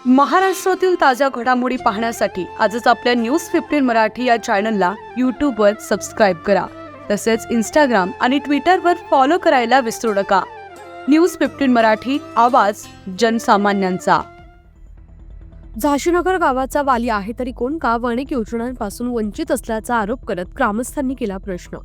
महाराष्ट्रातील ताज्या घडामोडी पाहण्यासाठी आजच आपल्या न्यूज 15 मराठी या चॅनलला यूट्यूबवर सबस्क्राईब करा. तसेच इंस्टाग्राम आणि ट्विटरवर फॉलो करायला विसरू नका. न्यूज 15 मराठी, आवाज जनसामान्यांचा. झाशीनगर गावाचा वाली आहे तरी कोण गाव अनेक योजनांपासून वंचित असल्याचा आरोप करत ग्रामस्थांनी केला प्रश्न.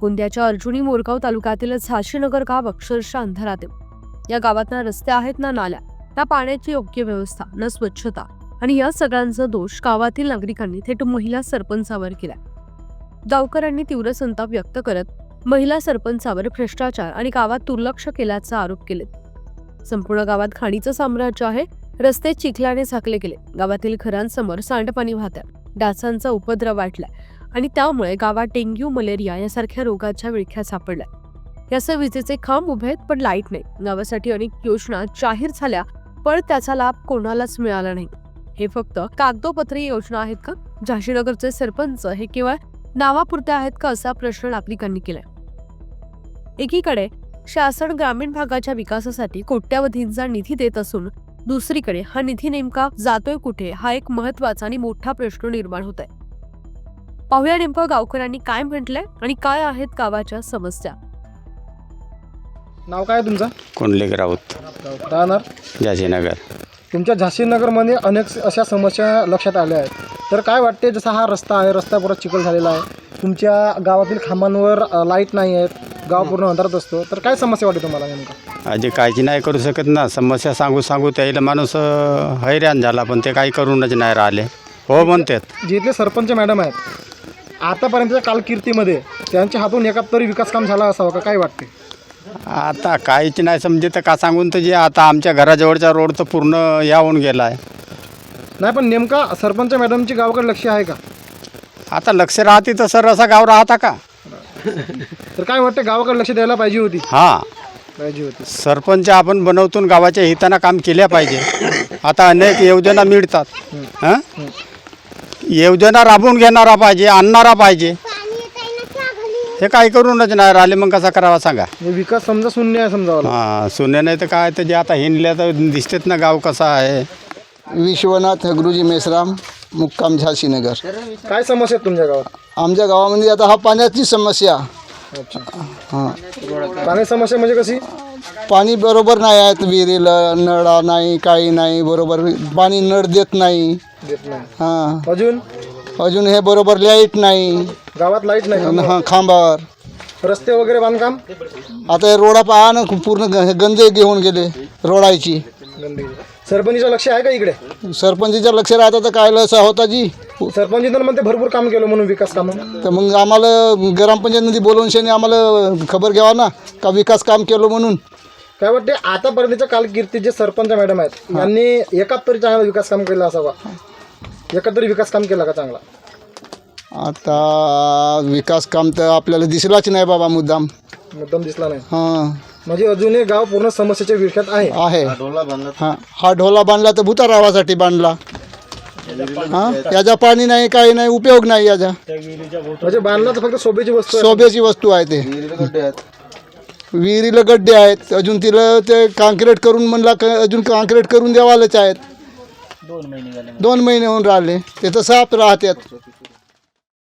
गोंदियाच्या अर्जुनी मोरगाव तालुक्यातील झाशीनगर गाव अक्षरशः अंधारात आहे. या गावात ना रस्ते आहेत ना नाल्या, ना पाण्याची योग्य व्यवस्था, न स्वच्छता, आणि या सगळ्यांचा दोष गावातील नागरिकांनी थेट महिला सरपंचावर केला. गावकऱ्यांनी तीव्र संताप व्यक्त करत महिला सरपंचावर भ्रष्टाचार आणि गावात दुर्लक्ष केल्याचा आरोप केले. संपूर्ण गावात खाणीचं साम्राज्य आहे. रस्ते चिखलाने झाकले गेले. गावातील घरांसमोर सांडपाणी वाहतंय. डासांचा उपद्रव वाढलाय आणि त्यामुळे गावात डेंग्यू, मलेरिया यासारख्या रोगाच्या विळख्या सापडल्या. याचे विजेचे खांब उभे आहेत पण लाईट नाही. गावासाठी अनेक योजना जाहीर झाल्या पण त्याचा लाभ कोणालाच मिळाला नाही. हे फक्त कागदोपत्री योजना आहेत का? झाशीनगरचे सरपंच हे केवळ नावापुरते आहेत का, असा प्रश्न नागरिकांनी केलाय. एकीकडे शासन ग्रामीण भागाच्या विकासासाठी कोट्यावधींचा निधी देत असून दुसरीकडे हा निधी नेमका जातोय कुठे, हा एक महत्वाचा आणि मोठा प्रश्न निर्माण होत आहे. पाहूया नेमकं गावकऱ्यांनी काय म्हटलंय आणि काय आहेत गावाच्या समस्या. नाव काय तुमचं? कुंडलिक राऊत, राहणार झाशीनगर. तुमच्या झाशीनगरमध्ये अनेक अशा समस्या लक्षात आल्या आहेत. तर काय वाटते, जसा हा रस्ता आहे, रस्ता पुरा चिखल झालेला आहे, तुमच्या गावातील खांबांवर लाईट नाही आहेत, गाव पूर्ण अंधारात असतो, तर काय समस्या वाटते तुम्हाला नेमका? आजी काळजी नाही करू शकत ना. समस्या सांगू सांगू त्याला माणूस हैराण झाला, पण ते काही करूनच नाही राहिले. हो म्हणतात. जे इथले सरपंच मॅडम आहेत, आतापर्यंतच्या कालकीर्तीमध्ये त्यांच्या हातून एका तरी विकास काम झाला असावा का, काय वाटते? आता काहीच नाही समजे तर का सांगून तर जे आता आमच्या घराजवळचा रोड तर पूर्ण यावून गेला आहे. नाही, पण नेमका सरपंच मॅडमची गावाकडे लक्ष आहे का? आता लक्ष राहते तर सर असा गाव राहता का? तर काय वाटते, गावाकडे लक्ष द्यायला पाहिजे होती? पाहिजे होती. सरपंच आपण बनवतून गावाच्या हितानं काम केल्या पाहिजे. आता अनेक योजना मिळतात. हां, योजना राबवून घेणारा पाहिजे, आणणारा पाहिजे. हे काही करूनच नाही राहिले, मग कसा करावा सांगा? विकास समजा शून्य आहे समजावं. हां, शून्य नाही तर काय, तर जे आता हिंडल्या तर दिसतेच ना गाव कसा आहे. विश्वनाथ गुरुजी मेश्राम, मुक्काम झाशीनगर. काय समस्या आहेत तुमच्या गावात? आमच्या गावामध्ये आता हा पाण्याची समस्या. अच्छा, हां, पाणी समस्या म्हणजे कशी? पाणी बरोबर नाही आहेत. विहिरीला नळा नाही, काही नाही, बरोबर पाणी नळ देत नाही. देत नाही. हां, अजून हे बरोबर लाईट नाही. गावात लाईट नाही. हां, खांबावर रस्ते वगैरे बांधकाम? आता हे रोडा पहा ना, पूर्ण गंजे घेऊन गेले रोडायची. सरपंचचं लक्ष आहे का इकडे? सरपंचीचं लक्ष राहतं तर काय लसा होता जी. सरपंच तर म्हणते भरपूर काम केलं म्हणून, विकास काम. तर मग आम्हाला ग्रामपंचायतमध्ये बोलवून शेने आम्हाला खबर घ्यावा ना का विकास काम केलं म्हणून. काय वाटते, आतापर्यंतच्या कालकीर्तीत जे सरपंच मॅडम आहेत यांनी एकात तरी चांगला विकास काम केला असावा? एकात तरी विकास काम केला का चांगला? आता विकास काम तर आपल्याला दिसलाच नाही बाबा, मुद्दाम दिसला नाही. हां, म्हणजे अजूनही गाव पूर्ण समस्येच्या विळख्यात आहे. हां, हा ढोला बांधला तर भूतारावासाठी बांधला. हां, याचा पाणी नाही, काही नाही, उपयोग नाही याचा. म्हणजे बांधला तर फक्त शोभेची वस्तू आहे. शोभेची वस्तू आहे. ते विहिरीला गड्डे आहेत. अजून तिला ते काँक्रीट करून म्हणला अजून काँक्रीट करून द्यावालेच आहेत. 2 महिने होऊन राहिले. ते तर साफ राहतात.